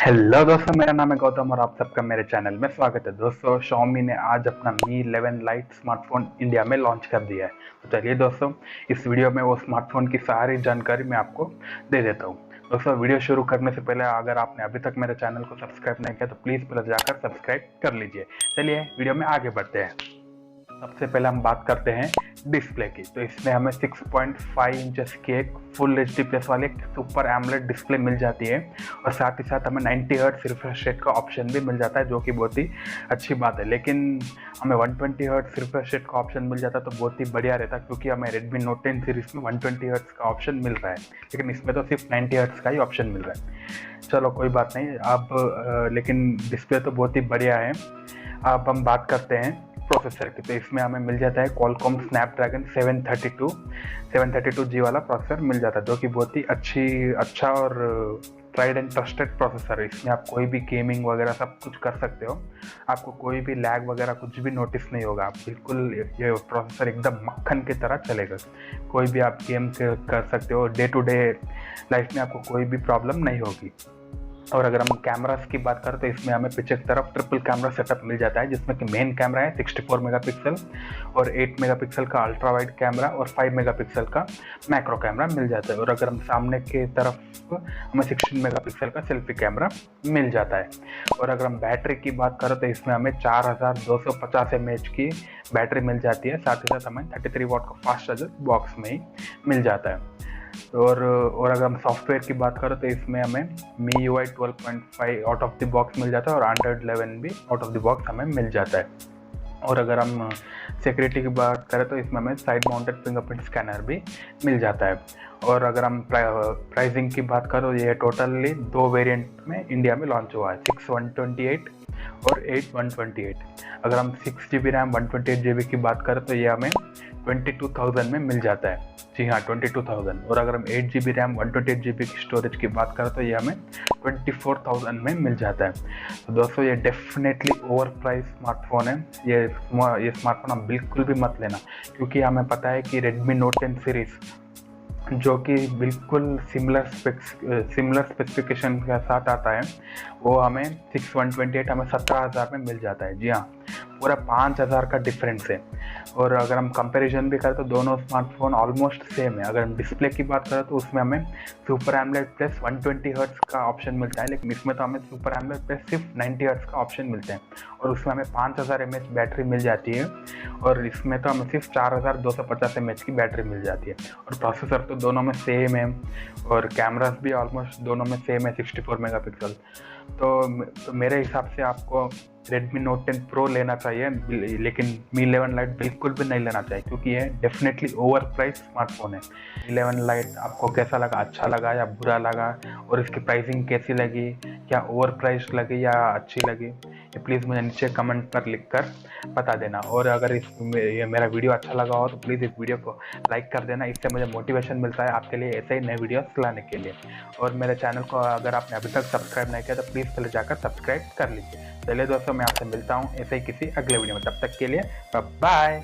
Hello दोस्तों, मेरा नाम है गौतम और आप सबका मेरे चैनल में स्वागत है। दोस्तों, Xiaomi ने आज अपना Mi 11 Lite स्मार्टफोन इंडिया में लॉन्च कर दिया है। तो चलिए दोस्तों, इस वीडियो में वो स्मार्टफोन की सारी जानकारी मैं आपको दे देता हूँ। दोस्तों, वीडियो शुरू करने से पहले अगर आपने अभी तक मेरे चैनल को सब्सक्राइब नहीं किया तो प्लीज़ पहले जाकर सब्सक्राइब कर लीजिए। चलिए वीडियो में आगे बढ़ते हैं। सबसे पहले हम बात करते हैं डिस्प्ले की। तो इसमें हमें 6.5 इंचेस की एक फुल एच डी प्लस वाली सुपर एमोलेड डिस्प्ले मिल जाती है और साथ ही साथ हमें 90 हर्ट्ज रिफ्रेश रेट का ऑप्शन भी मिल जाता है, जो कि बहुत ही अच्छी बात है। लेकिन हमें 120 हर्ट्ज रिफ्रेश रेट का ऑप्शन मिल जाता तो बहुत ही बढ़िया रहता, क्योंकि हमें Redmi Note 10 सीरीज में 120 हर्ट्ज का ऑप्शन मिल रहा है, लेकिन इसमें तो सिर्फ 90 हर्ट्ज का ही ऑप्शन मिल रहा है। चलो कोई बात नहीं, अब लेकिन डिस्प्ले तो बहुत ही बढ़िया है। अब हम बात करते हैं प्रोसेसर की। तो इसमें हमें मिल जाता है Qualcomm Snapdragon 732G वाला प्रोसेसर मिल जाता है, जो कि बहुत ही अच्छा और ट्राइड एंड ट्रस्टेड प्रोसेसर है। इसमें आप कोई भी गेमिंग वगैरह सब कुछ कर सकते हो, आपको कोई भी लैग वगैरह कुछ भी नोटिस नहीं होगा। आप बिल्कुल ये प्रोसेसर एकदम मक्खन की तरह चलेगा, कोई भी आप गेम कर सकते हो, डे टू डे लाइफ में आपको कोई भी प्रॉब्लम नहीं होगी। और अगर हम कैमरास की बात करें तो इसमें हमें पीछे की तरफ ट्रिपल कैमरा सेटअप मिल जाता है, जिसमें कि मेन कैमरा है 64 मेगापिक्सल और 8 मेगापिक्सल का अल्ट्रा वाइड कैमरा और 5 मेगापिक्सल का मैक्रो कैमरा मिल जाता है। और अगर हम सामने की तरफ हमें 16 मेगापिक्सल का सेल्फी कैमरा मिल जाता है। और अगर हम बैटरी की बात करें तो इसमें हमें 4250 mAh की बैटरी मिल जाती है, साथ ही साथ हमें 33 वाट का फास्ट चार्जर बॉक्स में ही मिल जाता है। और अगर हम सॉफ्टवेयर की बात करें तो इसमें हमें MIUI 12.5 out of the box मिल जाता है और Android 11 भी आउट ऑफ द बॉक्स हमें मिल जाता है। और अगर हम सिक्योरिटी की बात करें तो इसमें हमें साइड माउंटेड फिंगरप्रिंट स्कैनर भी मिल जाता है। और अगर हम प्राइसिंग की बात करें तो ये टोटली 2 वेरिएंट में इंडिया में लॉन्च हुआ है, 6128 और 8128। अगर हम 6GB रैम 128GB की बात करें तो ये हमें 22,000 में मिल जाता है। जी हाँ, 22,000। और अगर हम 8GB रैम 128GB की स्टोरेज की बात करें तो ये हमें 24,000 में मिल जाता है। तो दोस्तों, ये डेफिनेटली ओवर प्राइस स्मार्टफोन है। ये स्मार्टफोन आप बिल्कुल भी मत लेना, क्योंकि हमें पता है कि Redmi Note 10 सीरीज़ जो कि बिल्कुल सिमिलर स्पेसिफिकेशन के साथ आता है, वो हमें 6128 हमें 17,000 में मिल जाता है। जी हाँ, पूरा 5,000 का डिफरेंस है। और अगर हम कंपैरिजन भी करें तो दोनों स्मार्टफोन ऑलमोस्ट सेम है। अगर हम डिस्प्ले की बात करें तो उसमें हमें सुपर एमोलेड प्लस 120 हर्ट्ज का ऑप्शन मिलता है, लेकिन इसमें तो हमें सुपर एमोलेड प्लस सिर्फ 90 हर्ट्ज का ऑप्शन मिलता है और उसमें हमें 5000 mAh बैटरी मिल जाती है। और इसमें तो हमें सिर्फ 4250 mAh की बैटरी मिल जाती है। और प्रोसेसर तो दोनों में सेम है और कैमरास भी ऑलमोस्ट दोनों में सेम है, 64 मेगापिक्सल। तो मेरे हिसाब से आपको Redmi Note 10 Pro लेना चाहिए, लेकिन Mi 11 Lite बिल्कुल भी नहीं लेना चाहिए, क्योंकि ये डेफिनेटली ओवर प्राइस स्मार्टफोन है। Mi 11 Lite आपको कैसा लगा, अच्छा लगा या बुरा लगा, और इसकी प्राइसिंग कैसी लगी, क्या ओवर प्राइस लगी या अच्छी लगी, ये प्लीज़ मुझे नीचे कमेंट पर लिखकर बता देना। और अगर ये मेरा वीडियो अच्छा लगा हो तो प्लीज़ इस वीडियो को लाइक कर देना, इससे मुझे मोटिवेशन मिलता है आपके लिए ऐसे ही नए वीडियोस लाने के लिए। और मेरे चैनल को अगर आपने अभी तक सब्सक्राइब नहीं किया तो प्लीज़ पहले जाकर सब्सक्राइब कर लीजिए। चलिए दोस्तों, मैं आपसे मिलता हूँ ऐसे ही किसी अगले वीडियो में, तब तक के लिए बाय।